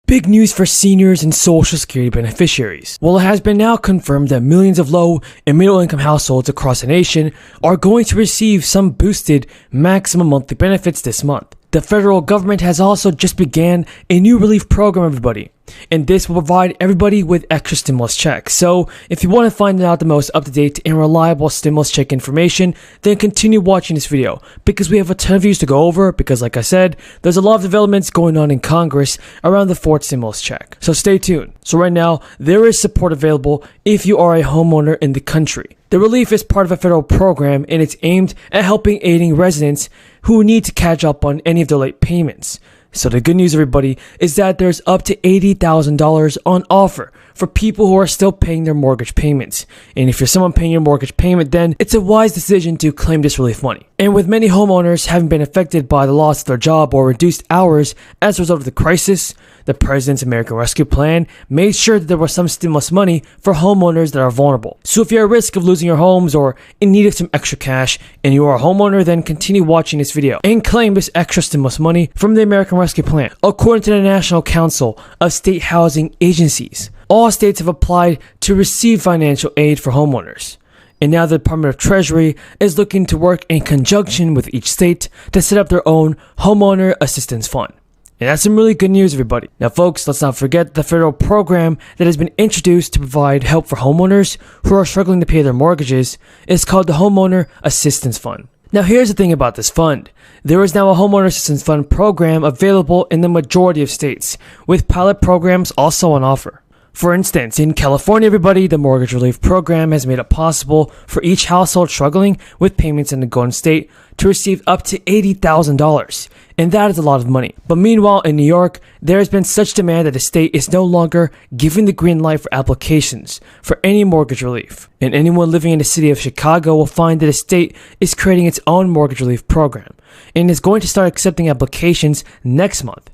Big news for seniors and Social Security beneficiaries. Well, it has been now confirmed that millions of low and middle income households across the nation are going to receive some boosted maximum monthly benefits this month. The federal government has also just began a new relief program, everybody, and this will provide everybody with extra stimulus checks. So if you want to find out the most up-to-date and reliable stimulus check information, then continue watching this video because we have a ton of views to go over because, like I said, there's a lot of developments going on in Congress around the fourth stimulus check. So stay tuned. So right now, there is support available if you are a homeowner in the country. The relief is part of a federal program and it's aimed at aiding residents who need to catch up on any of their late payments. So the good news, everybody, is that there's up to $80,000 on offer for people who are still paying their mortgage payments. And if you're someone paying your mortgage payment, then it's a wise decision to claim this relief money. And with many homeowners having been affected by the loss of their job or reduced hours as a result of the crisis, the President's American Rescue Plan made sure that there was some stimulus money for homeowners that are vulnerable. So if you're at risk of losing your homes or in need of some extra cash and you are a homeowner, then continue watching this video and claim this extra stimulus money from the American Rescue Plan. According to the National Council of State Housing Agencies, all states have applied to receive financial aid for homeowners. And now the Department of Treasury is looking to work in conjunction with each state to set up their own homeowner assistance fund. And that's some really good news, everybody. Now, folks, let's not forget the federal program that has been introduced to provide help for homeowners who are struggling to pay their mortgages is called the Homeowner Assistance Fund. Now, here's the thing about this fund. There is now a Homeowner Assistance Fund program available in the majority of states, with pilot programs also on offer. For instance, in California, everybody, the Mortgage Relief Program has made it possible for each household struggling with payments in the Golden State to receive up to $80,000, and that is a lot of money. But meanwhile, in New York, there has been such demand that the state is no longer giving the green light for applications for any mortgage relief. And anyone living in the city of Chicago will find that the state is creating its own mortgage relief program and is going to start accepting applications next month.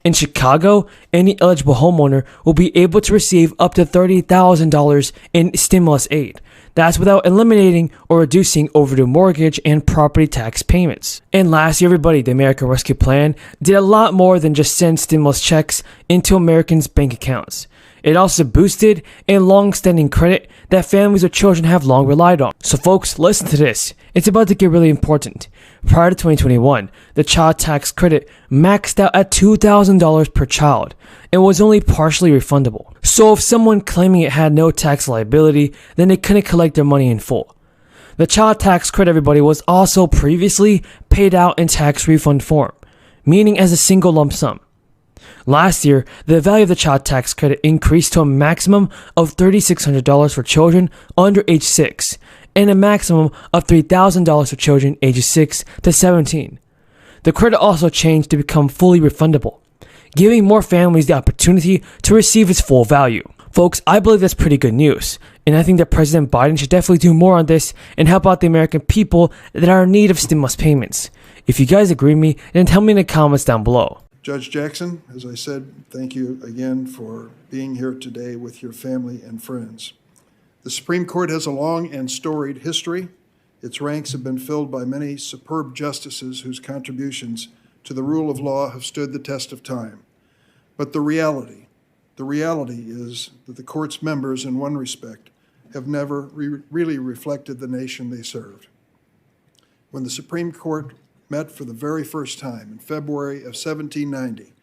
In Chicago, any eligible homeowner will be able to receive up to $30,000 in stimulus aid. That's without eliminating or reducing overdue mortgage and property tax payments. And lastly, everybody, the American Rescue Plan did a lot more than just send stimulus checks into Americans' bank accounts. It also boosted a long-standing credit that families with children have long relied on. So folks, listen to this. It's about to get really important. Prior to 2021, the child tax credit maxed out at $2,000 per child and was only partially refundable. So if someone claiming it had no tax liability, then they couldn't collect their money in full. The child tax credit, everybody, was also previously paid out in tax refund form, meaning as a single lump sum. Last year, the value of the child tax credit increased to a maximum of $3,600 for children under age 6 and a maximum of $3,000 for children ages 6 to 17. The credit also changed to become fully refundable, giving more families the opportunity to receive its full value. Folks, I believe that's pretty good news, and I think that President Biden should definitely do more on this and help out the American people that are in need of stimulus payments. If you guys agree with me, then tell me in the comments down below. Judge Jackson, as I said, thank you again for being here today with your family and friends. The Supreme Court has a long and storied history. Its ranks have been filled by many superb justices whose contributions to the rule of law have stood the test of time. But the reality is that the court's members, in one respect, have never really reflected the nation they served. When the Supreme Court met for the very first time in February of 1790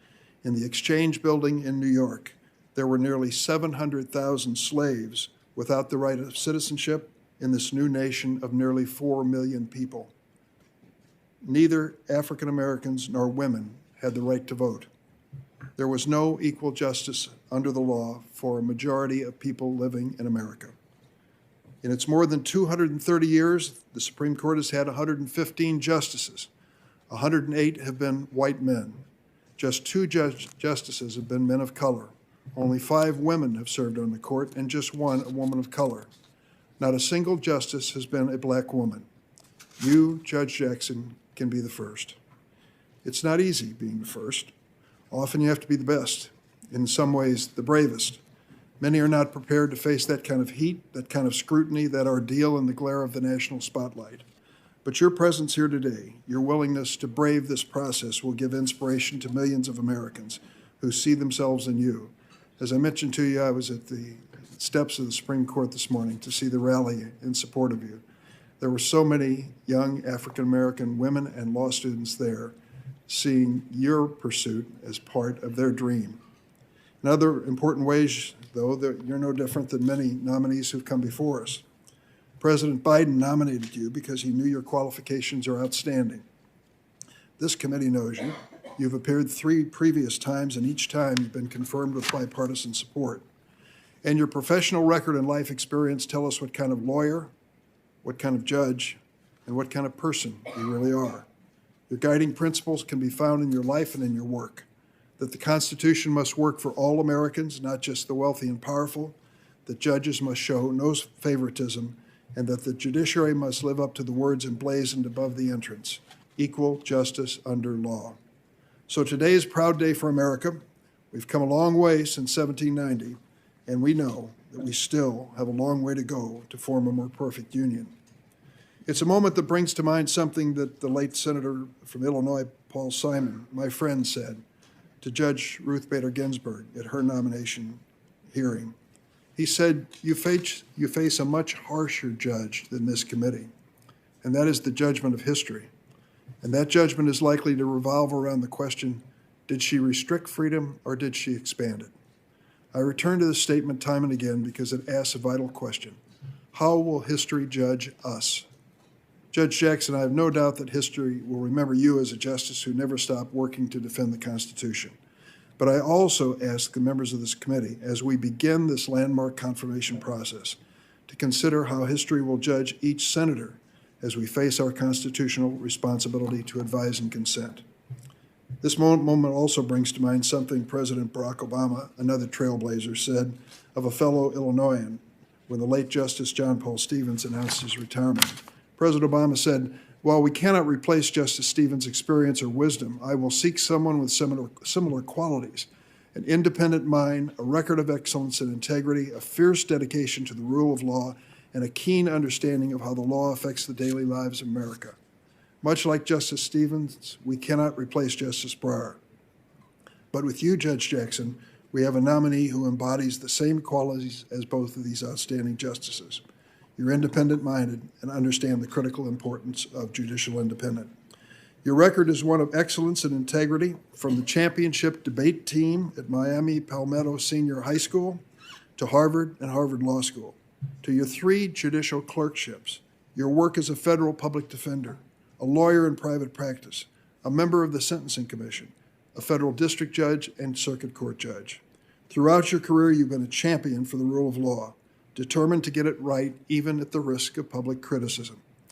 in the Exchange Building in New York, there were nearly 700,000 slaves without the right of citizenship in this new nation of nearly 4 million people. Neither African Americans nor women had the right to vote. There was no equal justice under the law for a majority of people living in America. In its more than 230 years, the Supreme Court has had 115 justices. 108 have been white men. Just 2 justices have been men of color. Only 5 women have served on the court, and just 1 a woman of color. Not a single justice has been a black woman. You, Judge Jackson, can be the first. It's not easy being the first. Often you have to be the best, in some ways the bravest. Many are not prepared to face that kind of heat, that kind of scrutiny, that ordeal in the glare of the national spotlight. But your presence here today, your willingness to brave this process will give inspiration to millions of Americans who see themselves in you. As I mentioned to you, I was at the steps of the Supreme Court this morning to see the rally in support of you. There were so many young African-American women and law students there seeing your pursuit as part of their dream. In other important ways, though, that you're no different than many nominees who've come before us. President Biden nominated you because he knew your qualifications are outstanding. This committee knows you. You've appeared 3 previous times, and each time you've been confirmed with bipartisan support. And your professional record and life experience tell us what kind of lawyer, what kind of judge, and what kind of person you really are. Your guiding principles can be found in your life and in your work. That the Constitution must work for all Americans, not just the wealthy and powerful, that judges must show no favoritism, and that the judiciary must live up to the words emblazoned above the entrance: equal justice under law. So today is a proud day for America. We've come a long way since 1790, and we know that we still have a long way to go to form a more perfect union. It's a moment that brings to mind something that the late Senator from Illinois, Paul Simon, my friend, said to Judge Ruth Bader Ginsburg at her nomination hearing. He said, you face a much harsher judge than this committee, and that is the judgment of history. And that judgment is likely to revolve around the question, did she restrict freedom or did she expand it? I return to this statement time and again because it asks a vital question. How will history judge us? Judge Jackson, I have no doubt that history will remember you as a justice who never stopped working to defend the Constitution. But I also ask the members of this committee, as we begin this landmark confirmation process, to consider how history will judge each senator as we face our constitutional responsibility to advise and consent. This moment also brings to mind something President Barack Obama, another trailblazer, said of a fellow Illinoisan when the late Justice John Paul Stevens announced his retirement. President Obama said, while we cannot replace Justice Stevens' experience or wisdom, I will seek someone with similar qualities: an independent mind, a record of excellence and integrity, a fierce dedication to the rule of law, and a keen understanding of how the law affects the daily lives of America. Much like Justice Stevens, we cannot replace Justice Breyer. But with you, Judge Jackson, we have a nominee who embodies the same qualities as both of these outstanding justices. You're independent-minded and understand the critical importance of judicial independence. Your record is one of excellence and integrity, from the championship debate team at Miami Palmetto Senior High School to Harvard and Harvard Law School, to your 3 judicial clerkships, your work as a federal public defender, a lawyer in private practice, a member of the Sentencing Commission, a federal district judge, and circuit court judge. Throughout your career, you've been a champion for the rule of law, determined to get it right even at the risk of public criticism.